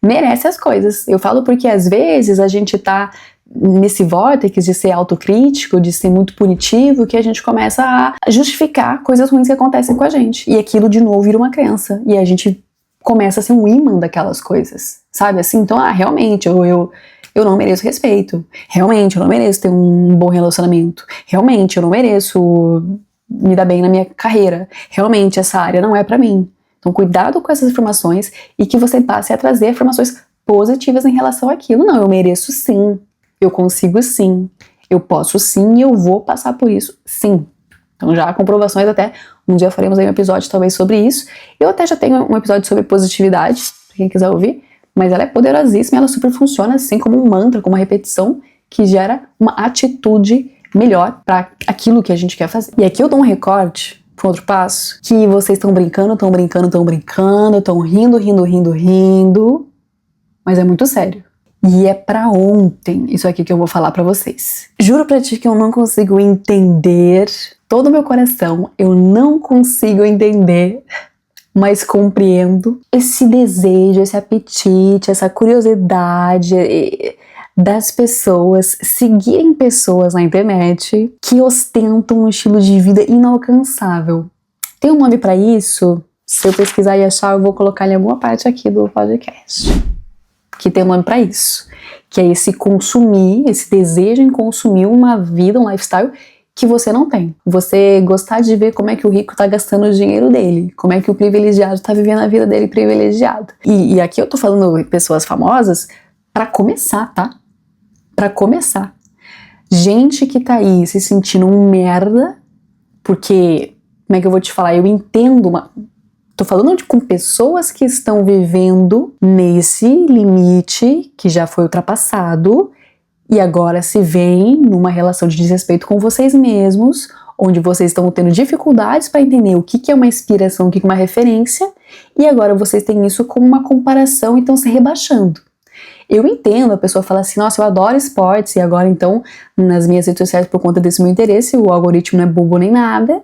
merece as coisas. Eu falo porque às vezes a gente tá nesse vórtice de ser autocrítico, de ser muito punitivo, que a gente começa a justificar coisas ruins que acontecem com a gente. E aquilo de novo vira uma crença. E a gente começa a ser um imã daquelas coisas, sabe? Assim, então, realmente, eu não mereço respeito. Realmente, eu não mereço ter um bom relacionamento. Realmente, eu não mereço me dar bem na minha carreira. Realmente, essa área não é pra mim. Então, cuidado com essas afirmações e que você passe a trazer afirmações positivas em relação àquilo. Não, eu mereço sim. Eu consigo sim. Eu posso sim e eu vou passar por isso sim. Então, já há comprovações até. Um dia faremos aí um episódio talvez sobre isso. Eu até já tenho um episódio sobre positividade, pra quem quiser ouvir. Mas ela é poderosíssima, ela super funciona assim como um mantra, como uma repetição que gera uma atitude melhor para aquilo que a gente quer fazer. E aqui eu dou um recorte para outro passo, que vocês estão brincando, estão rindo, mas é muito sério. E é pra ontem isso aqui que eu vou falar pra vocês. Juro pra ti que eu não consigo entender, todo o meu coração, eu não consigo entender, mas compreendo esse desejo, esse apetite, essa curiosidade das pessoas seguirem pessoas na internet que ostentam um estilo de vida inalcançável. Tem um nome pra isso? Se eu pesquisar e achar, eu vou colocar em alguma parte aqui do podcast. Que tem um nome pra isso, que é esse consumir, esse desejo em consumir uma vida, um lifestyle que você não tem. Você gostar de ver como é que o rico tá gastando o dinheiro dele, como é que o privilegiado tá vivendo a vida dele privilegiado. E aqui eu tô falando pessoas famosas pra começar, tá? Pra começar. Gente que tá aí se sentindo um merda, porque, como é que eu vou te falar? Eu entendo Tô falando com pessoas que estão vivendo nesse limite que já foi ultrapassado e agora se veem numa relação de desrespeito com vocês mesmos, onde vocês estão tendo dificuldades para entender o que é uma inspiração, o que é uma referência, e agora vocês têm isso como uma comparação e estão se rebaixando. Eu entendo, a pessoa fala assim, nossa, eu adoro esportes, e agora então, nas minhas redes sociais, por conta desse meu interesse, o algoritmo não é bobo nem nada,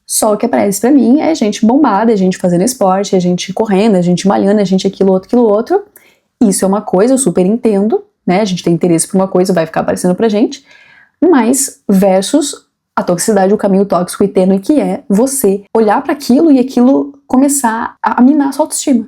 só o que aparece pra mim é gente bombada, é gente fazendo esporte, é gente correndo, é gente malhando, é gente aquilo outro. Isso é uma coisa, eu super entendo, né? A gente tem interesse por uma coisa, vai ficar aparecendo pra gente. Mas versus a toxicidade, o caminho tóxico e tênue que é você olhar para aquilo e aquilo começar a minar a sua autoestima.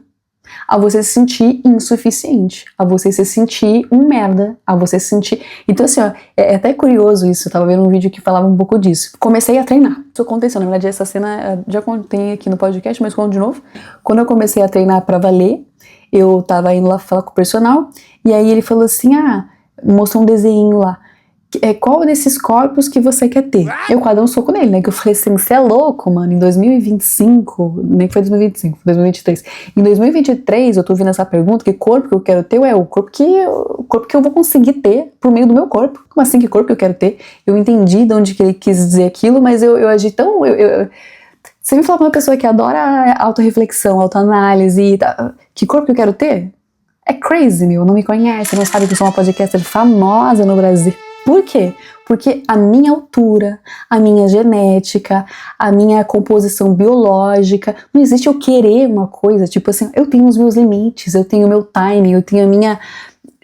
A você se sentir insuficiente, a você se sentir um merda, a você se sentir... Então assim, ó, é até curioso isso, eu tava vendo um vídeo que falava um pouco disso. Comecei a treinar. Isso aconteceu, na verdade essa cena já contei aqui no podcast, mas conto de novo. Quando eu comecei a treinar pra valer, eu tava indo lá falar com o personal, e aí ele falou assim, mostrou um desenho lá. Qual desses corpos que você quer ter? Eu quase dei um soco nele, né? Que eu falei assim, você é louco, mano, em 2025, nem foi 2025, foi 2023. Em 2023, eu tô ouvindo essa pergunta, que corpo que eu quero ter? O corpo que eu vou conseguir ter por meio do meu corpo. Como assim, que corpo que eu quero ter? Eu entendi de onde que ele quis dizer aquilo, mas eu agi tão... Você me fala pra uma pessoa que adora autorreflexão, autoanálise e tá, que corpo que eu quero ter? É crazy, meu, não me conhece, não sabe que eu sou uma podcaster famosa no Brasil. Por quê? Porque a minha altura, a minha genética, a minha composição biológica, não existe eu querer uma coisa, tipo assim, eu tenho os meus limites, eu tenho o meu timing, eu tenho a minha...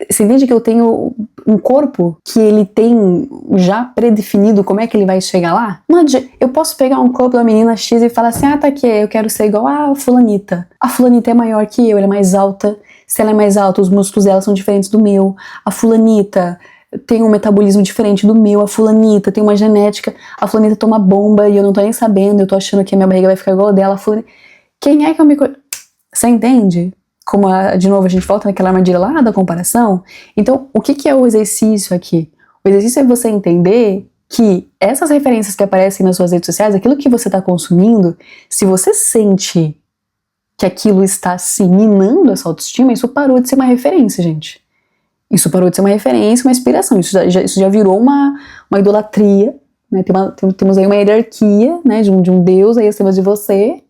Você entende que eu tenho um corpo que ele tem já predefinido como é que ele vai chegar lá? Não adianta, eu posso pegar um corpo da menina X e falar assim, tá aqui, eu quero ser igual a fulanita. A fulanita é maior que eu, ela é mais alta, se ela é mais alta, os músculos dela são diferentes do meu. A fulanita tem um metabolismo diferente do meu, a fulanita tem uma genética, a fulanita toma bomba e eu não tô nem sabendo, eu tô achando que a minha barriga vai ficar igual a dela, a fulanita... Quem é que eu me... Você entende? Como, de novo, a gente volta naquela armadilha lá da comparação. Então, o que é o exercício aqui? O exercício é você entender que essas referências que aparecem nas suas redes sociais, aquilo que você tá consumindo, se você sente que aquilo está se minando essa autoestima, isso parou de ser uma referência, gente. Isso parou de ser uma referência, uma inspiração. Isso já virou uma idolatria, né? Temos aí uma hierarquia, né, de um Deus aí acima de você,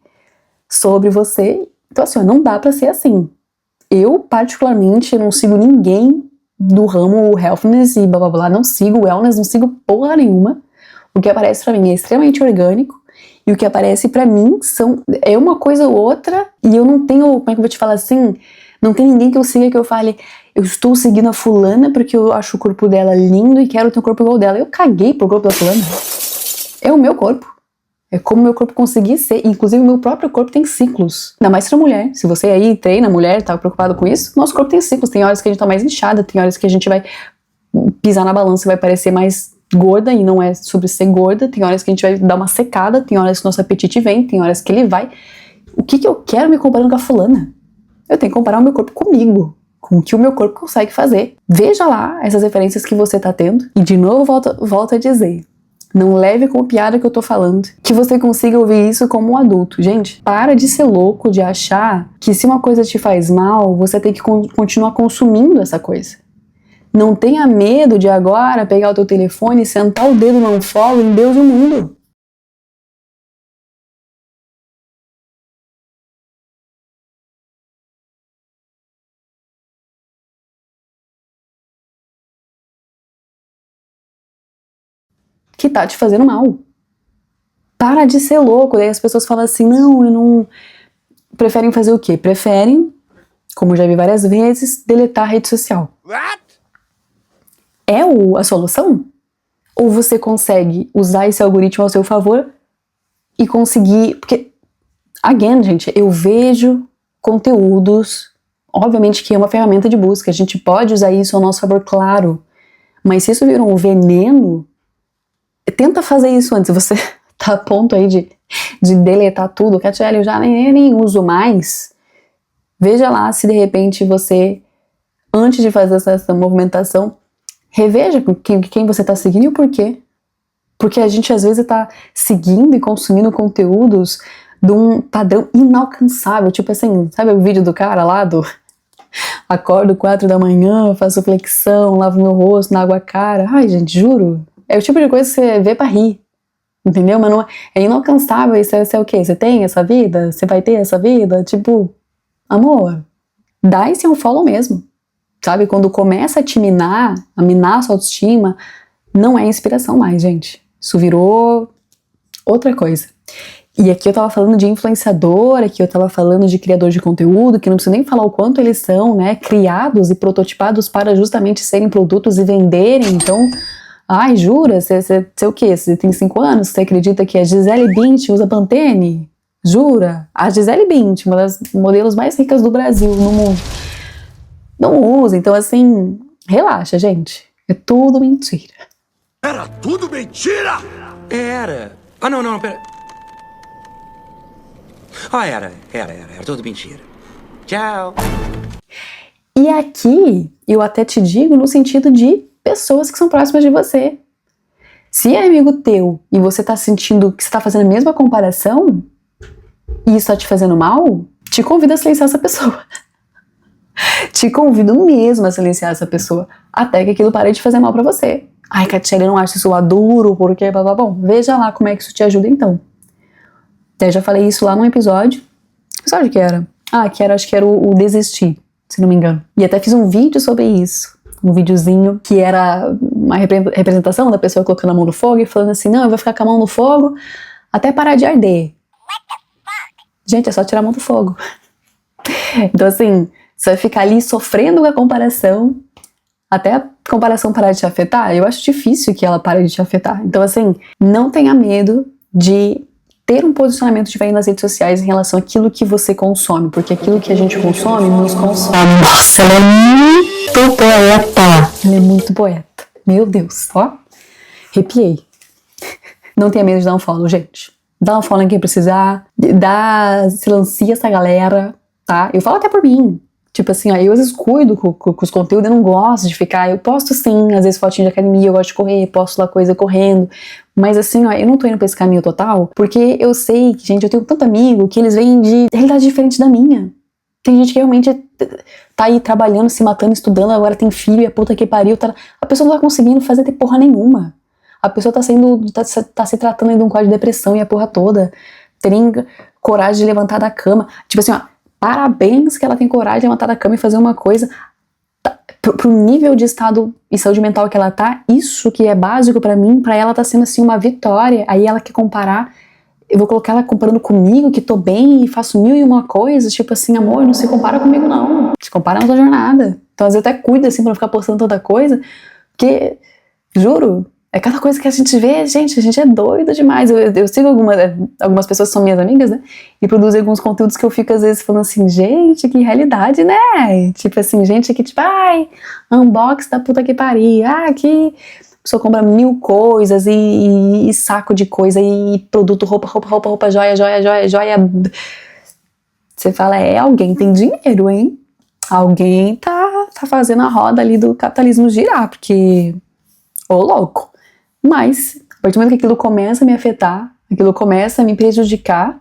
sobre você. Então assim, ó, não dá pra ser assim. Eu, particularmente, não sigo ninguém do ramo healthness e blá blá blá, não sigo wellness, não sigo porra nenhuma. O que aparece pra mim é extremamente orgânico, e o que aparece pra mim é uma coisa ou outra, e eu não tenho, como é que eu vou te falar assim, não tem ninguém que eu siga que eu fale, eu estou seguindo a fulana porque eu acho o corpo dela lindo e quero ter um corpo igual dela. Eu caguei pro corpo da fulana. É o meu corpo. É como o meu corpo conseguir ser. Inclusive, o meu próprio corpo tem ciclos. Ainda mais se é mulher. Se você aí treina mulher, tá preocupado com isso, nosso corpo tem ciclos. Tem horas que a gente tá mais inchada, tem horas que a gente vai pisar na balança e vai parecer mais gorda, e não é sobre ser gorda. Tem horas que a gente vai dar uma secada, tem horas que nosso apetite vem, tem horas que ele vai. O que eu quero me comparando com a fulana? Eu tenho que comparar o meu corpo comigo, com o que o meu corpo consegue fazer. Veja lá essas referências que você tá tendo. E de novo, volto a dizer, não leve como piada que eu tô falando, que você consiga ouvir isso como um adulto. Gente, para de ser louco, de achar que se uma coisa te faz mal, você tem que continuar consumindo essa coisa. Não tenha medo de agora pegar o teu telefone e sentar o dedo no unfollow em Deus e o mundo. Que tá te fazendo mal. Para de ser louco. Daí as pessoas falam assim, não... Preferem fazer o quê? Preferem, como eu já vi várias vezes, deletar a rede social. What? É a solução? Ou você consegue usar esse algoritmo ao seu favor e conseguir... Porque, again, gente, eu vejo conteúdos, obviamente que é uma ferramenta de busca, a gente pode usar isso ao nosso favor, claro, mas se isso virou um veneno, tenta fazer isso antes. Você tá a ponto aí de deletar tudo. Catiele, eu já nem uso mais. Veja lá se de repente você, antes de fazer essa movimentação, reveja quem você tá seguindo e o porquê. Porque a gente às vezes tá seguindo e consumindo conteúdos de um padrão inalcançável. Tipo assim, sabe o vídeo do cara lá do acordo 4 da manhã, faço flexão, lavo meu rosto na água cara. Ai, gente, juro. É o tipo de coisa que você vê pra rir, entendeu? Mas não é inalcançável. Isso é o quê? Você tem essa vida? Você vai ter essa vida? Tipo, amor, dá esse um follow mesmo, sabe? Quando começa a te minar, a minar a sua autoestima, não é inspiração mais, gente. Isso virou outra coisa. E aqui eu tava falando de influenciador, aqui eu tava falando de criador de conteúdo, que não preciso nem falar o quanto eles são, né, criados e prototipados para justamente serem produtos e venderem. Então, ai, jura? Você o quê? Você tem 5 anos? Você acredita que a Gisele Bündchen usa Pantene? Jura? A Gisele Bündchen, uma das modelos mais ricas do Brasil, no mundo, não usa. Então, assim, relaxa, gente. É tudo mentira. Era tudo mentira? Era. Ah, não, pera. Ah, era tudo mentira. Tchau. E aqui, eu até te digo no sentido de pessoas que são próximas de você. Se é amigo teu e você tá sentindo que você tá fazendo a mesma comparação e isso tá te fazendo mal, te convido a silenciar essa pessoa. Te convido mesmo a silenciar essa pessoa até que aquilo pare de fazer mal pra você. Ai, Catiele, eu não acho isso lá duro, porque blá blá blá. Bom, veja lá como é que isso te ajuda então. Até já falei isso lá num episódio. Que episódio que era? Acho que era o Desistir, se não me engano. E até fiz um vídeo sobre isso. Um videozinho que era uma representação da pessoa colocando a mão no fogo e falando assim, não, eu vou ficar com a mão no fogo até parar de arder. Gente, é só tirar a mão do fogo. Então assim, você vai ficar ali sofrendo com a comparação até a comparação parar de te afetar. Eu acho difícil que ela pare de te afetar. Então assim, não tenha medo de ter um posicionamento diferente nas redes sociais em relação àquilo que você consome, porque aquilo que a gente consome nos consome. Nossa, ela é muito poeta. Ela é muito poeta. Meu Deus, ó. Arrepiei. Não tenha medo de dar um follow, gente. Dá um follow em quem precisar. Silencia essa galera, tá? Eu falo até por mim. Tipo assim, ó, eu às vezes cuido com os conteúdos, eu não gosto de ficar, eu posto sim, às vezes fotinho de academia, eu gosto de correr, posto lá coisa correndo, mas assim, ó, eu não tô indo pra esse caminho total, porque eu sei que, gente, eu tenho tanto amigo que eles vêm de realidade diferente da minha. Tem gente que realmente tá aí trabalhando, se matando, estudando, agora tem filho e a puta que pariu. A pessoa não tá conseguindo fazer porra nenhuma. A pessoa tá se tratando aí de um quadro de depressão e a porra toda. Tem coragem de levantar da cama. Tipo assim, ó, parabéns que ela tem coragem de levantar da cama e fazer uma coisa. Pro nível de estado e saúde mental que ela tá, isso que é básico pra mim, pra ela tá sendo assim uma vitória. Aí ela quer comparar. Eu vou colocar ela comparando comigo, que tô bem e faço 1001 coisas, tipo assim, amor, não se compara comigo não, se compara na tua jornada. Então às vezes até cuida assim pra não ficar postando tanta coisa, porque, juro, é cada coisa que a gente vê, gente, a gente é doido demais. Eu sigo algumas pessoas que são minhas amigas, né, e produzem alguns conteúdos que eu fico às vezes falando assim, gente, que realidade, né? Tipo assim, gente que tipo, ai, unbox da puta que pariu, que... A pessoa compra 1000 coisas e saco de coisa e produto, roupa, joia. Você fala, alguém tem dinheiro, hein? Alguém tá fazendo a roda ali do capitalismo girar, porque, ô louco. Mas, a partir do momento que aquilo começa a me afetar, aquilo começa a me prejudicar,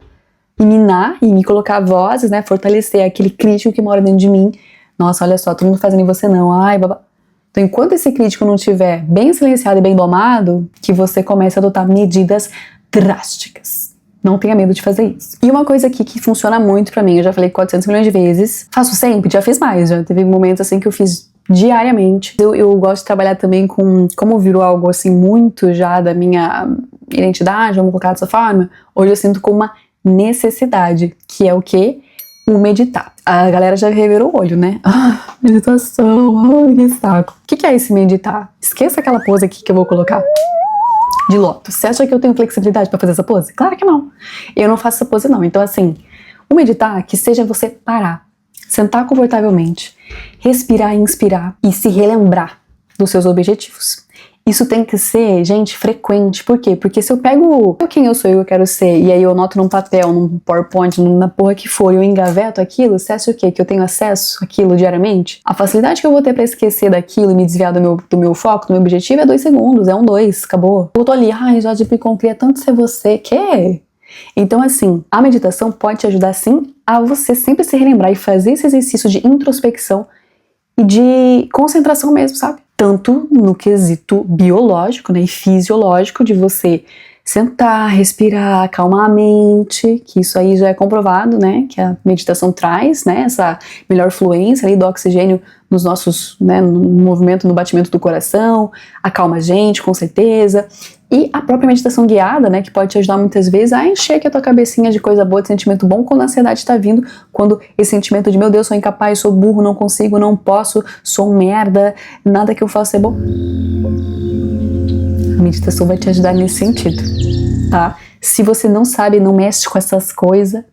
e minar, e me colocar vozes, né, fortalecer aquele crítico que mora dentro de mim. Nossa, olha só, todo mundo fazendo em você não, ai, babá. Então, enquanto esse crítico não estiver bem silenciado e bem domado, que você comece a adotar medidas drásticas. Não tenha medo de fazer isso. E uma coisa aqui que funciona muito pra mim, eu já falei 400 milhões de vezes, faço sempre, já fiz mais, já teve momentos assim que eu fiz diariamente. Eu gosto de trabalhar também com, como virou algo assim muito já da minha identidade, vamos colocar dessa forma, hoje eu sinto como uma necessidade, que é o quê? O meditar. A galera já revirou o olho, né? Meditação, que saco. O que é esse meditar? Esqueça aquela pose aqui que eu vou colocar de lótus. Você acha que eu tenho flexibilidade pra fazer essa pose? Claro que não. Eu não faço essa pose não. Então assim, o meditar que seja você parar, sentar confortavelmente, respirar e inspirar e se relembrar dos seus objetivos. Isso tem que ser, gente, frequente. Por quem? Porque se eu pego quem eu sou e eu quero ser, e aí eu anoto num papel, num PowerPoint, na porra que for, e eu engaveto aquilo, você acha o quê? Que eu tenho acesso àquilo diariamente? A facilidade que eu vou ter pra esquecer daquilo e me desviar do meu foco, do meu objetivo é 2 segundos, é 2, acabou. Eu tô ali, já de Picon, queria tanto ser você, quer? Então assim, a meditação pode te ajudar sim a você sempre se relembrar e fazer esse exercício de introspecção e de concentração mesmo, sabe? Tanto no quesito biológico, né, e fisiológico, de você sentar, respirar, acalmar a mente, que isso aí já é comprovado, né, que a meditação traz, né, essa melhor fluência ali do oxigênio nos nossos, né, no movimento, no batimento do coração, acalma a gente, com certeza. E a própria meditação guiada, né, que pode te ajudar muitas vezes a encher aqui a tua cabecinha de coisa boa, de sentimento bom, quando a ansiedade está vindo, quando esse sentimento de, meu Deus, sou incapaz, sou burro, não consigo, não posso, sou um merda, nada que eu faço é bom. A meditação vai te ajudar nesse sentido, tá? Se você não sabe, não mexe com essas coisas,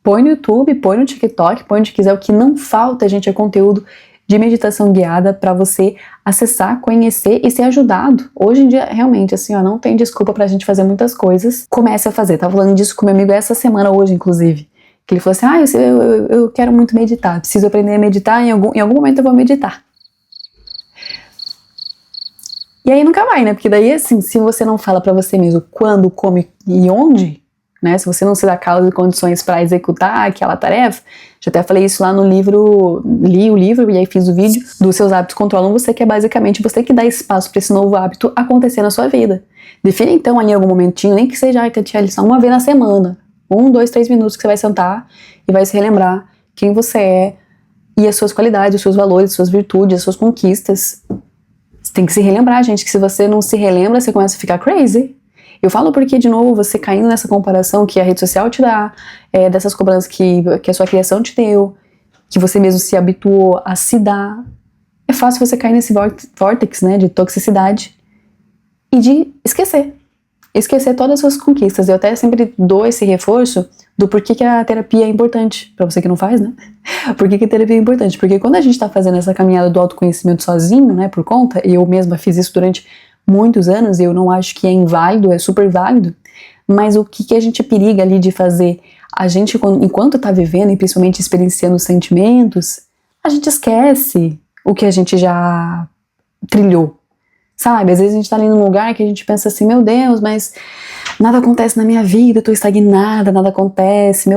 põe no YouTube, põe no TikTok, põe onde quiser, o que não falta, gente, é conteúdo de meditação guiada para você acessar, conhecer e ser ajudado. Hoje em dia, realmente, assim, ó, não tem desculpa pra gente fazer muitas coisas. Comece a fazer. Tava falando disso com meu amigo essa semana hoje, inclusive. Que ele falou assim, eu quero muito meditar, preciso aprender a meditar, em algum momento eu vou meditar. E aí nunca vai, né? Porque daí, assim, se você não fala pra você mesmo quando, como e onde, né? Se você não se dá causa e condições para executar aquela tarefa, já até falei isso lá no livro, li o livro e aí fiz o vídeo do Seus Hábitos Controlam Você, que é basicamente você que dá espaço para esse novo hábito acontecer na sua vida. Defina então ali algum momentinho, nem que seja que a lição uma vez na semana, 1, 2, 3 minutos que você vai sentar e vai se relembrar quem você é e as suas qualidades, os seus valores, as suas virtudes, as suas conquistas. Você tem que se relembrar, gente, que se você não se relembra, você começa a ficar crazy. Eu falo porque, de novo, você caindo nessa comparação que a rede social te dá, dessas cobranças que a sua criação te deu, que você mesmo se habituou a se dar, é fácil você cair nesse vórtex, né, de toxicidade e de esquecer todas as suas conquistas. Eu até sempre dou esse reforço do porquê que a terapia é importante, pra você que não faz, né? Por que a terapia é importante? Porque quando a gente tá fazendo essa caminhada do autoconhecimento sozinho, né, por conta, e eu mesma fiz isso durante muitos anos, e eu não acho que é inválido, é super válido, mas o que a gente periga ali de fazer, a gente, enquanto tá vivendo e principalmente experienciando os sentimentos, a gente esquece o que a gente já trilhou, sabe? Às vezes a gente tá ali num lugar que a gente pensa assim, meu Deus, mas nada acontece na minha vida, eu tô estagnada, nada acontece,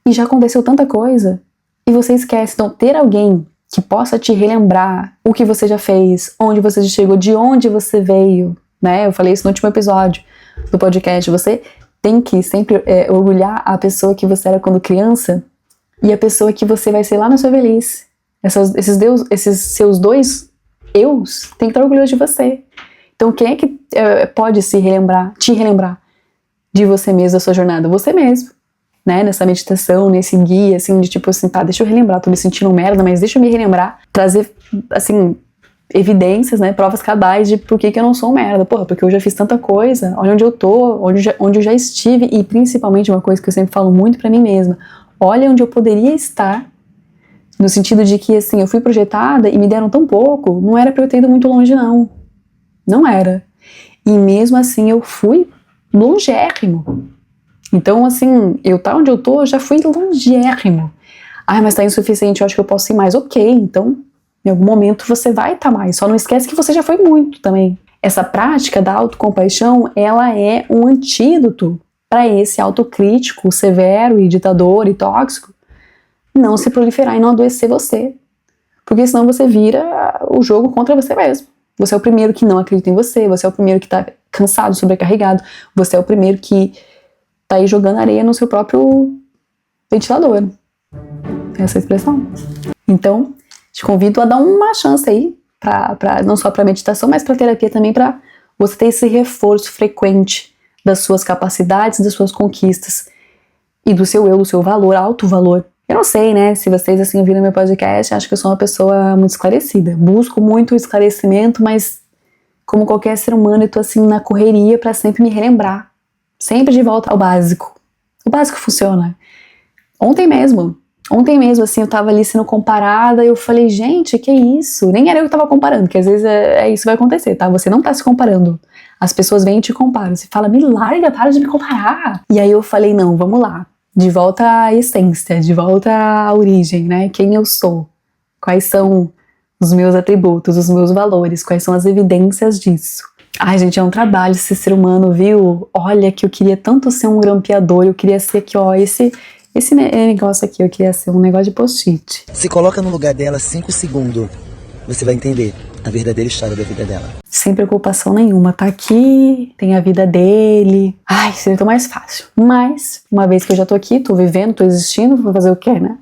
E já aconteceu tanta coisa e você esquece. Então, ter alguém que possa te relembrar o que você já fez, onde você já chegou, de onde você veio, né? Eu falei isso no último episódio do podcast. Você tem que sempre orgulhar a pessoa que você era quando criança e a pessoa que você vai ser lá na sua velhice. Esses seus dois eus tem que estar orgulhoso de você. Então, quem é que pode te relembrar de você mesmo, da sua jornada? Você mesmo, né? Nessa meditação, nesse guia, assim, de tipo assim, tá, deixa eu relembrar, tô me sentindo merda, mas deixa eu me relembrar, trazer, assim, evidências, né, provas cabais de por que eu não sou um merda. Porra, porque eu já fiz tanta coisa, olha onde eu tô, onde eu já estive, e principalmente uma coisa que eu sempre falo muito pra mim mesma, olha onde eu poderia estar, no sentido de que, assim, eu fui projetada e me deram tão pouco, não era pra eu ter ido muito longe, não. Não era. E mesmo assim eu fui longérrimo. Então, assim, eu tá onde eu tô, eu já fui longérrimo. Ai, mas tá insuficiente, eu acho que eu posso ir mais. Ok, então, em algum momento você vai estar mais. Só não esquece que você já foi muito também. Essa prática da autocompaixão, ela é um antídoto para esse autocrítico severo e ditador e tóxico não se proliferar e não adoecer você. Porque senão você vira o jogo contra você mesmo. Você é o primeiro que não acredita em você, você é o primeiro que tá cansado, sobrecarregado, você é o primeiro que tá aí jogando areia no seu próprio ventilador. Essa expressão. Então, te convido a dar uma chance aí, não só para meditação, mas para terapia também, para você ter esse reforço frequente das suas capacidades, das suas conquistas e do seu eu, do seu valor, alto valor. Eu não sei, né, se vocês assim ouviram meu podcast, acho que eu sou uma pessoa muito esclarecida. Busco muito esclarecimento, mas como qualquer ser humano, eu tô assim na correria para sempre me relembrar. Sempre de volta ao básico. O básico funciona. Ontem mesmo, assim, eu tava ali sendo comparada e eu falei, gente, que isso? Nem era eu que tava comparando, porque às vezes isso vai acontecer, tá? Você não tá se comparando. As pessoas vêm e te comparam. Você fala, me larga, para de me comparar. E aí eu falei, não, vamos lá. De volta à essência, de volta à origem, né? Quem eu sou? Quais são os meus atributos, os meus valores? Quais são as evidências disso? Ai, gente, é um trabalho esse ser humano, viu? Olha que eu queria tanto ser um grampeador, eu queria ser aqui, ó, esse negócio aqui, eu queria ser um negócio de post-it. Se coloca no lugar dela 5 segundos, você vai entender a verdadeira história da vida dela. Sem preocupação nenhuma, tá aqui, tem a vida dele. Ai, seria tão mais fácil. Mas, uma vez que eu já tô aqui, tô vivendo, tô existindo, vou fazer o quê, né?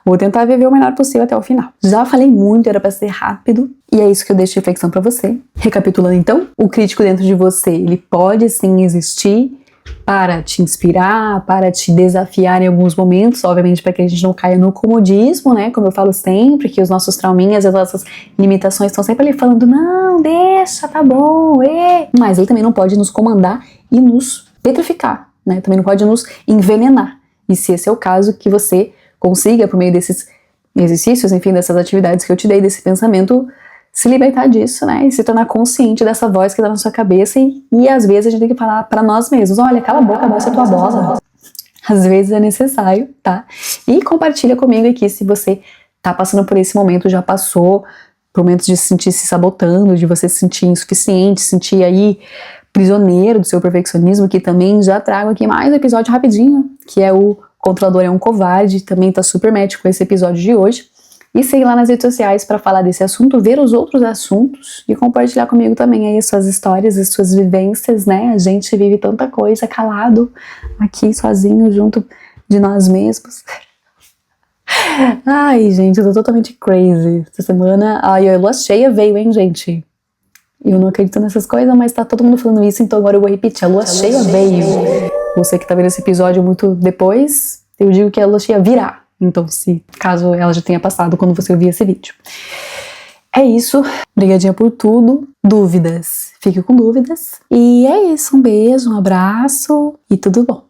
Vou tentar viver o melhor possível até o final. Já falei muito, era pra ser rápido, e é isso que eu deixo de reflexão pra você. Recapitulando então, o crítico dentro de você, ele pode sim existir para te inspirar, para te desafiar em alguns momentos, obviamente para que a gente não caia no comodismo, né? Como eu falo sempre, que os nossos trauminhas, as nossas limitações estão sempre ali falando, não, deixa, tá bom, Mas ele também não pode nos comandar e nos petrificar, né? Também não pode nos envenenar. E se esse é o caso, que você consiga, por meio desses exercícios, enfim, dessas atividades que eu te dei, desse pensamento, se libertar disso, né, e se tornar consciente dessa voz que tá na sua cabeça e às vezes a gente tem que falar pra nós mesmos, olha, cala a boca, baixa a tua bola. Às vezes é necessário, tá? E compartilha comigo aqui se você tá passando por esse momento, já passou, por momentos de se sentir se sabotando, de você se sentir insuficiente, se sentir aí prisioneiro do seu perfeccionismo, que também já trago aqui mais um episódio rapidinho, que é o Controlador é um Covarde, também tá super match com esse episódio de hoje. E seguir lá nas redes sociais para falar desse assunto, ver os outros assuntos e compartilhar comigo também aí as suas histórias, as suas vivências, né? A gente vive tanta coisa calado aqui sozinho, junto de nós mesmos. Ai, gente, eu tô totalmente crazy. Essa semana, ai, a lua cheia veio, hein, gente? Eu não acredito nessas coisas, mas tá todo mundo falando isso, então agora eu vou repetir. A lua cheia veio. Você que tá vendo esse episódio muito depois, eu digo que a lua cheia virá. Então, caso ela já tenha passado quando você ouvir esse vídeo. É isso. Obrigadinha por tudo. Dúvidas? Fique com dúvidas. E é isso. Um beijo, um abraço e tudo bom.